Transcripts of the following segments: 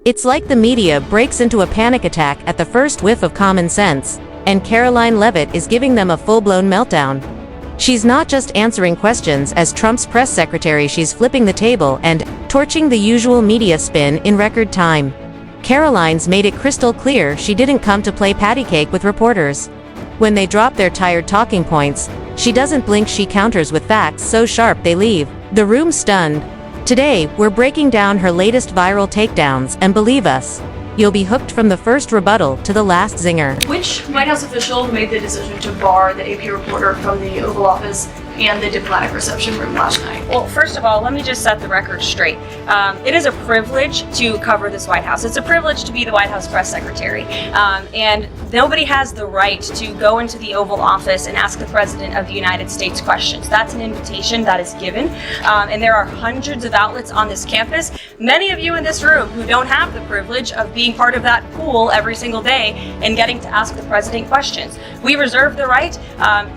It's like the media breaks into a panic attack at the first whiff of common sense, and Karoline Leavitt is giving them a full-blown meltdown. She's not just answering questions as Trump's press secretary, she's flipping the table and torching the usual media spin in record time. Karoline's made it crystal clear she didn't come to play patty cake with reporters. When they drop their tired talking points, she doesn't blink, she counters with facts so sharp they leave the room stunned. Today, we're breaking down her latest viral takedowns, and believe us, you'll be hooked from the first rebuttal to the last zinger. Which White House official made the decision to bar the AP reporter from the Oval Office and the diplomatic reception room last night? Well, first of all, let me just set the record straight. It is a privilege to cover this White House. It's a privilege to be the White House press secretary. And nobody has the right to go into the Oval Office and ask the President of the United States questions. That's an invitation that is given. And there are hundreds of outlets on this campus, many of you in this room who don't have the privilege of being part of that pool every single day and getting to ask the President questions. We reserve the right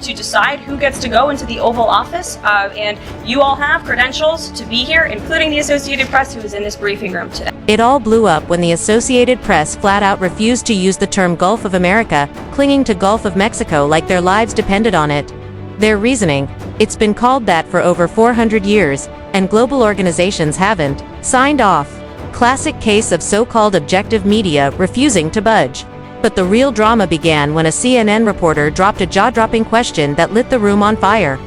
to decide who gets to go into the Oval Office, and you all have credentials to be here, including the Associated Press, who is in this briefing room today. It all blew up when the Associated Press flat out refused to use the term Gulf of America, clinging to Gulf of Mexico like their lives depended on it. Their reasoning: it's been called that for over 400 years, and global organizations haven't signed off. Classic case of so-called objective media refusing to budge. But the real drama began when a CNN reporter dropped a jaw-dropping question that lit the room on fire.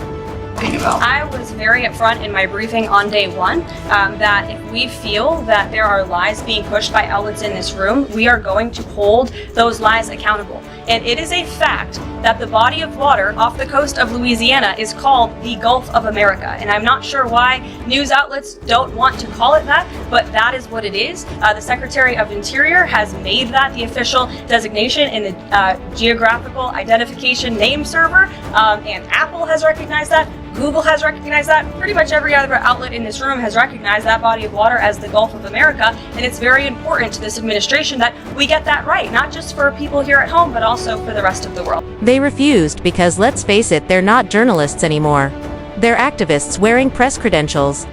I was very upfront in my briefing on day one that if we feel that there are lies being pushed by outlets in this room, we are going to hold those lies accountable. And it is a fact that the body of water off the coast of Louisiana is called the Gulf of America. And I'm not sure why news outlets don't want to call it that, but that is what it is. The Secretary of Interior has made that the official designation in the geographical identification name server, and Apple has recognized that. Google has recognized that. Pretty much every other outlet in this room has recognized that body of water as the Gulf of America, and it's very important to this administration that we get that right, not just for people here at home, but also for the rest of the world. They refused because, let's face it, they're not journalists anymore. They're activists wearing press credentials.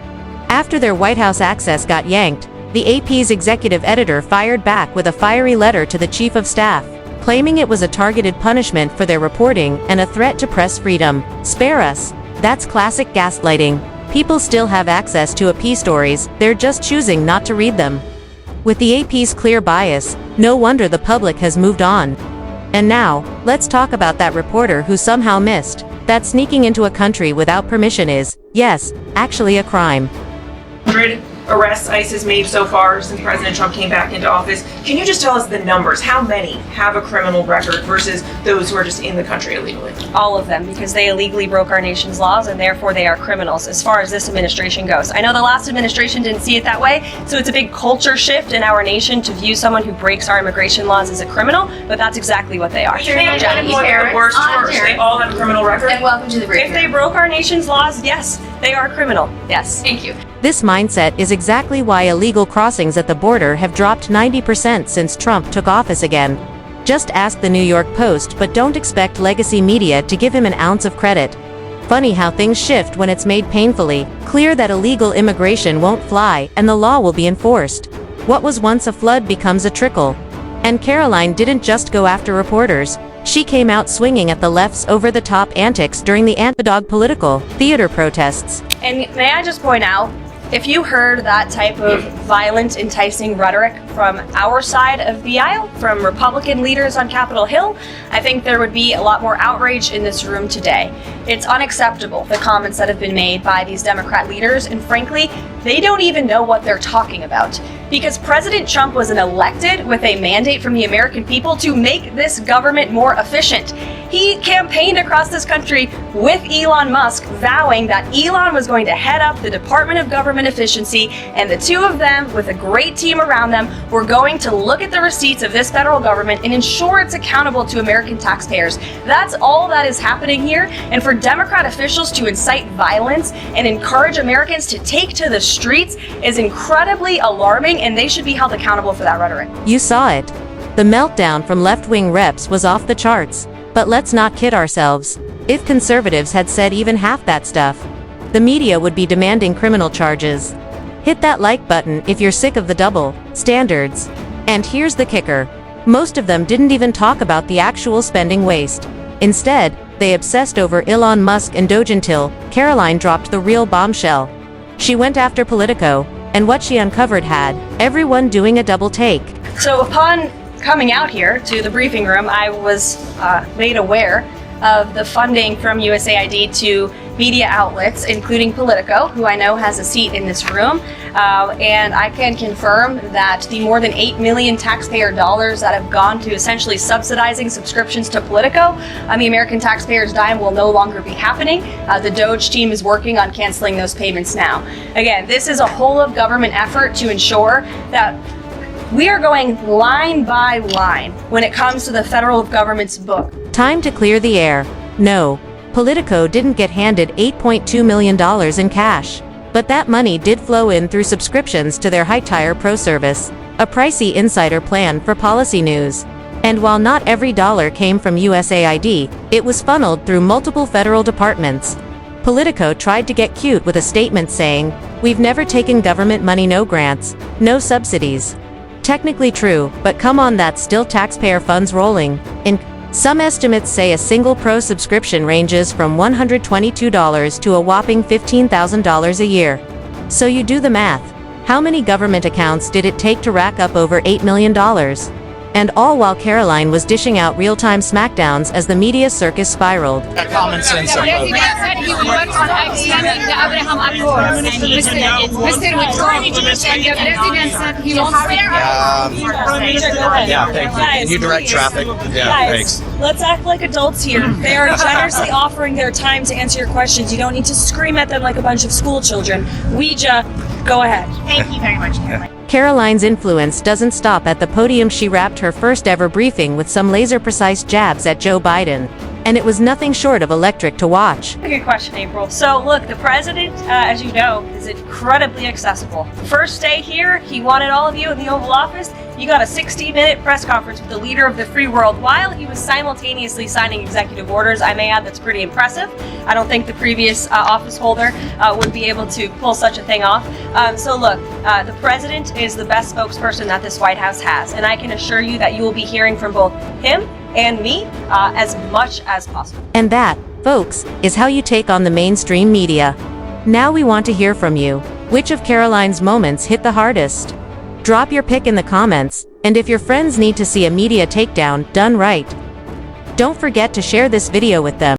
After their White House access got yanked, the AP's executive editor fired back with a fiery letter to the chief of staff, claiming it was a targeted punishment for their reporting and a threat to press freedom. Spare us. That's classic gaslighting. People still have access to AP stories, they're just choosing not to read them. With the AP's clear bias, no wonder the public has moved on. And now, let's talk about that reporter who somehow missed that sneaking into a country without permission is, yes, actually a crime. 100 arrests ICE has made so far since President Trump came back into office. Can you just tell us the numbers? How many have a criminal record versus those who are just in the country illegally? All of them, because they illegally broke our nation's laws and therefore they are criminals as far as this administration goes. I know the last administration didn't see it that way, so it's a big culture shift in our nation to view someone who breaks our immigration laws as a criminal, but that's exactly what they are. They the worst first. They all have a criminal record. And welcome to the briefing If they broke our nation's laws, yes, they are criminal. Yes. Thank you. This mindset is exactly why illegal crossings at the border have dropped 90% since Trump took office again. Just ask the New York Post, but don't expect legacy media to give him an ounce of credit. Funny how things shift when it's made painfully clear that illegal immigration won't fly and the law will be enforced. What was once a flood becomes a trickle. And Karoline didn't just go after reporters. She came out swinging at the left's over-the-top antics during the anti-dog political theater protests. And may I just point out, if you heard that type of violent, enticing rhetoric from our side of the aisle, from Republican leaders on Capitol Hill, I think there would be a lot more outrage in this room today. It's unacceptable, the comments that have been made by these Democrat leaders, and frankly, they don't even know what they're talking about. Because President Trump was elected with a mandate from the American people to make this government more efficient. He campaigned across this country with Elon Musk, vowing that Elon was going to head up the Department of Government Efficiency, and the two of them, with a great team around them, were going to look at the receipts of this federal government and ensure it's accountable to American taxpayers. That's all that is happening here, and for Democrat officials to incite violence and encourage Americans to take to the streets is incredibly alarming, and they should be held accountable for that rhetoric. You saw it. The meltdown from left-wing reps was off the charts. But let's not kid ourselves. If conservatives had said even half that stuff, the media would be demanding criminal charges. Hit that like button if you're sick of the double standards. And here's the kicker. Most of them didn't even talk about the actual spending waste. Instead, they obsessed over Elon Musk and Doge until Karoline dropped the real bombshell. She went after Politico, and what she uncovered had everyone doing a double take. So upon coming out here to the briefing room, I was made aware of the funding from USAID to media outlets, including Politico, who I know has a seat in this room. And I can confirm that the more than 8 million taxpayer dollars that have gone to essentially subsidizing subscriptions to Politico on the American taxpayers' dime will no longer be happening. The Doge team is working on canceling those payments now. Again, this is a whole of government effort to ensure that we are going line by line when it comes to the federal government's book. Time to clear the air. No, Politico didn't get handed $8.2 million in cash. But that money did flow in through subscriptions to their Hightier Pro service, a pricey insider plan for policy news. And while not every dollar came from USAID, it was funneled through multiple federal departments. Politico tried to get cute with a statement saying, "We've never taken government money, no grants, no subsidies." Technically true, but come on, that's still taxpayer funds rolling in. Some estimates say a single pro subscription ranges from $122 to a whopping $15,000 a year. So you do the math. How many government accounts did it take to rack up over $8 million? And all while Karoline was dishing out real-time smackdowns as the media circus spiraled. That common sense approach. President said he would work on extending the Abraham Accords, and Mr. Attorney and the President said he will have Yeah, thank you. Can you direct traffic? Yeah, Guys, thanks. let's act like adults here. They are generously offering their time to answer your questions. You don't need to scream at them like a bunch of school children. Ouija, go ahead. Thank you very much, Caroline. Karoline's influence doesn't stop at the podium. She wrapped her first ever briefing with some laser-precise jabs at Joe Biden. And it was nothing short of electric to watch. Good question, April. So look, the president, as you know, is incredibly accessible. First day here, he wanted all of you in the Oval Office. You got a 60-minute press conference with the leader of the free world while he was simultaneously signing executive orders. I may add, that's pretty impressive. I don't think the previous office holder would be able to pull such a thing off. So look, the president is the best spokesperson that this White House has, and I can assure you that you will be hearing from both him and me as much as possible. And that, folks, is how you take on the mainstream media. Now we want to hear from you. Which of Karoline's moments hit the hardest? Drop your pick in the comments, and if your friends need to see a media takedown done right, don't forget to share this video with them.